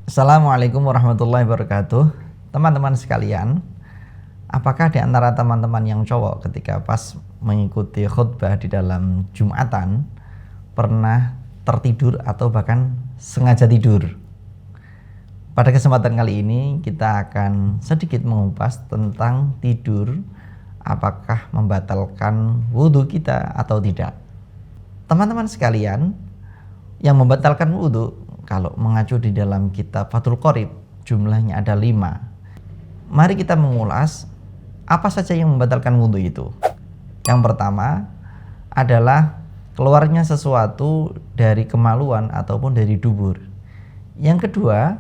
Assalamualaikum warahmatullahi wabarakatuh. Teman-teman sekalian, apakah di antara teman-teman yang cowok ketika pas mengikuti khutbah di dalam Jumatan pernah tertidur atau bahkan sengaja tidur? Pada kesempatan kali ini kita akan sedikit mengupas tentang tidur, apakah membatalkan wudhu kita atau tidak. Teman-teman sekalian, yang membatalkan wudhu kalau mengacu di dalam kitab Fathul Qorib jumlahnya ada 5. Mari kita mengulas apa saja yang membatalkan wudhu itu. Yang pertama adalah keluarnya sesuatu dari kemaluan ataupun dari dubur. Yang kedua,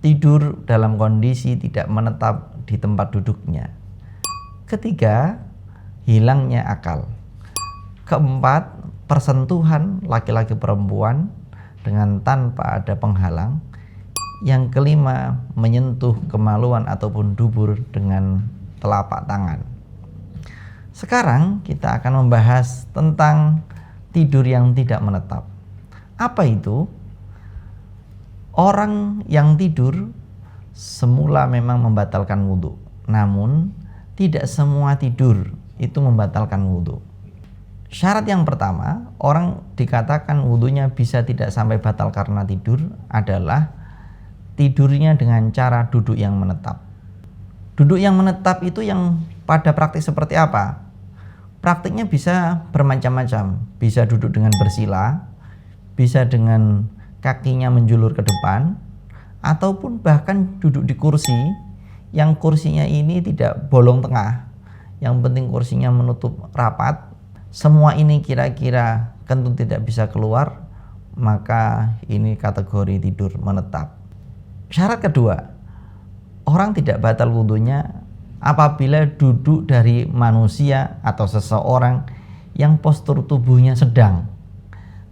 tidur dalam kondisi tidak menetap di tempat duduknya. Ketiga, hilangnya akal. Keempat, persentuhan laki-laki perempuan dengan tanpa ada penghalang. Yang kelima, menyentuh kemaluan ataupun dubur dengan telapak tangan. Sekarang kita akan membahas tentang tidur yang tidak menetap. Apa itu? Orang yang tidur semula memang membatalkan wudhu, namun tidak semua tidur itu membatalkan wudhu. Syarat yang pertama, orang dikatakan wudhunya bisa tidak sampai batal karena tidur adalah tidurnya dengan cara duduk yang menetap. Duduk yang menetap itu yang pada praktik seperti apa? Praktiknya bisa bermacam-macam. Bisa duduk dengan bersila, bisa dengan kakinya menjulur ke depan, ataupun bahkan duduk di kursi yang kursinya ini tidak bolong tengah. Yang penting kursinya menutup rapat. Semua ini kira-kira kentut tidak bisa keluar, maka ini kategori tidur menetap. Syarat kedua, orang tidak batal wudhunya apabila duduk dari manusia atau seseorang yang postur tubuhnya sedang,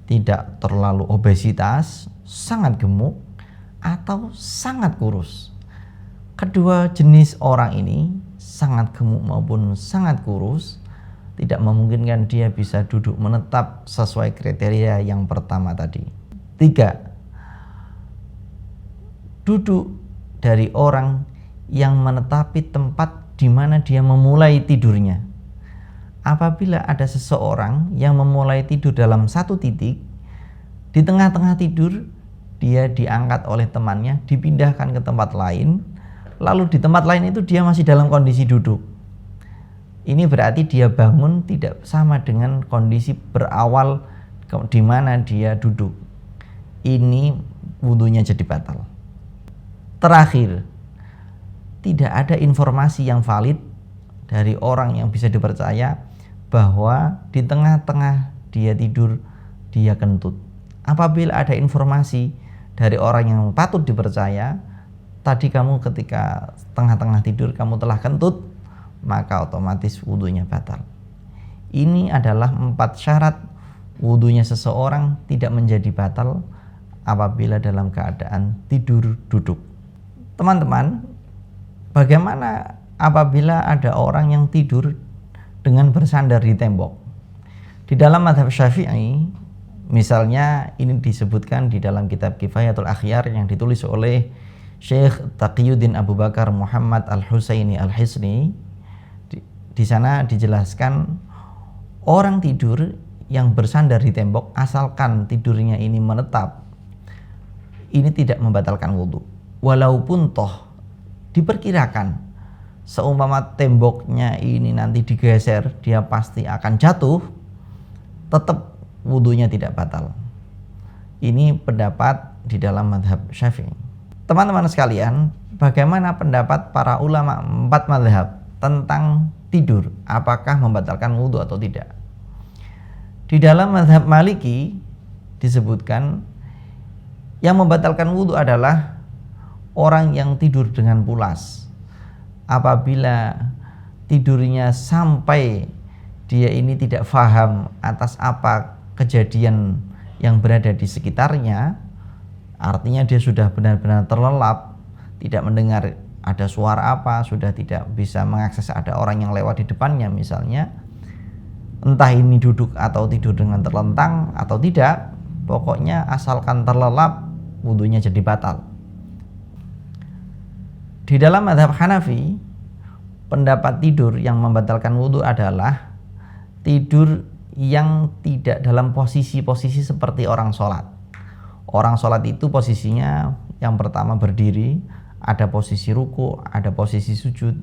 tidak terlalu obesitas, sangat gemuk, atau sangat kurus. Kedua jenis orang ini, sangat gemuk maupun sangat kurus, tidak memungkinkan dia bisa duduk menetap sesuai kriteria yang pertama tadi. 3. Duduk dari orang yang menetapi tempat di mana dia memulai tidurnya. Apabila ada seseorang yang memulai tidur dalam satu titik, di tengah-tengah tidur dia diangkat oleh temannya, dipindahkan ke tempat lain, lalu di tempat lain itu dia masih dalam kondisi duduk. Ini berarti dia bangun tidak sama dengan kondisi berawal di mana dia duduk. Ini wudhunya jadi batal. Terakhir, tidak ada informasi yang valid dari orang yang bisa dipercaya bahwa di tengah-tengah dia tidur, dia kentut. Apabila ada informasi dari orang yang patut dipercaya, tadi kamu ketika tengah-tengah tidur kamu telah kentut, maka otomatis wudhunya batal. Ini adalah 4 syarat wudhunya seseorang tidak menjadi batal apabila dalam keadaan tidur duduk. Teman-teman, bagaimana apabila ada orang yang tidur dengan bersandar di tembok? Di dalam mazhab Syafi'i, misalnya ini disebutkan di dalam kitab Kifayatul Akhyar yang ditulis oleh Syekh Taqiyuddin Abu Bakar Muhammad Al-Husaini Al-Hisni. Di sana dijelaskan orang tidur yang bersandar di tembok asalkan tidurnya ini menetap, ini tidak membatalkan wudhu. Walaupun toh diperkirakan seumpama temboknya ini nanti digeser, dia pasti akan jatuh, tetap wudhunya tidak batal. Ini pendapat di dalam mazhab Syafi'i. Teman-teman sekalian, bagaimana pendapat para ulama 4 mazhab tentang tidur, apakah membatalkan wudhu atau tidak? Di dalam mazhab Maliki disebutkan yang membatalkan wudhu adalah orang yang tidur dengan pulas. Apabila tidurnya sampai dia ini tidak faham atas apa kejadian yang berada di sekitarnya, artinya dia sudah benar-benar terlelap, tidak mendengar ada suara apa, sudah tidak bisa mengakses ada orang yang lewat di depannya misalnya, entah ini duduk atau tidur dengan terlentang atau tidak, pokoknya asalkan terlelap wudhunya jadi batal. Di dalam mazhab Hanafi, pendapat tidur yang membatalkan wudhu adalah tidur yang tidak dalam posisi-posisi seperti orang sholat. Orang sholat itu posisinya yang pertama berdiri, ada posisi ruku, ada posisi sujud.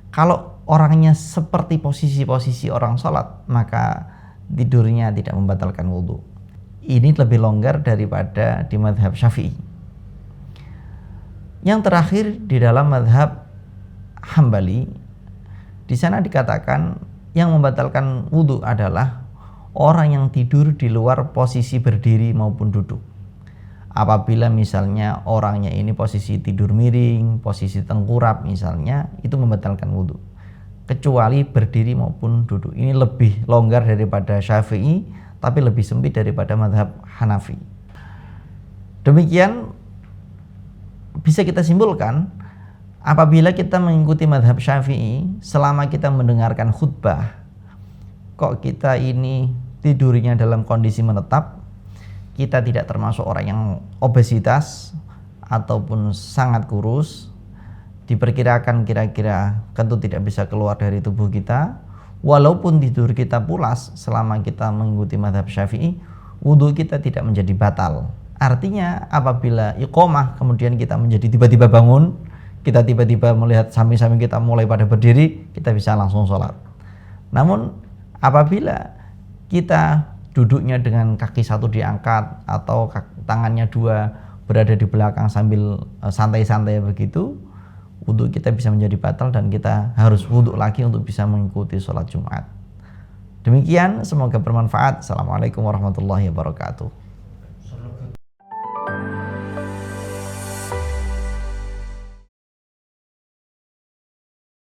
Kalau orangnya seperti posisi-posisi orang sholat, maka tidurnya tidak membatalkan wudhu. Ini lebih longgar daripada di mazhab Syafi'i. Yang terakhir di dalam mazhab Hambali, di sana dikatakan yang membatalkan wudhu adalah orang yang tidur di luar posisi berdiri maupun duduk. Apabila misalnya orangnya ini posisi tidur miring, posisi tengkurap misalnya, itu membatalkan wudhu. Kecuali berdiri maupun duduk. Ini lebih longgar daripada Syafi'i, tapi lebih sempit daripada mazhab Hanafi. Demikian bisa kita simpulkan, apabila kita mengikuti mazhab Syafi'i, selama kita mendengarkan khutbah, kok kita ini tidurnya dalam kondisi menetap, kita tidak termasuk orang yang obesitas ataupun sangat kurus, diperkirakan kira-kira kentut tidak bisa keluar dari tubuh kita, walaupun tidur kita pulas selama kita mengikuti mazhab Syafi'i, wudhu kita tidak menjadi batal. Artinya apabila iqomah kemudian kita menjadi tiba-tiba bangun, kita tiba-tiba melihat samping-samping kita mulai pada berdiri, kita bisa langsung sholat. Namun apabila kita duduknya dengan kaki satu diangkat atau tangannya dua berada di belakang sambil santai-santai begitu, wudhu kita bisa menjadi batal dan kita harus wudhu lagi untuk bisa mengikuti sholat Jumat. Demikian, semoga bermanfaat. Assalamualaikum warahmatullahi wabarakatuh.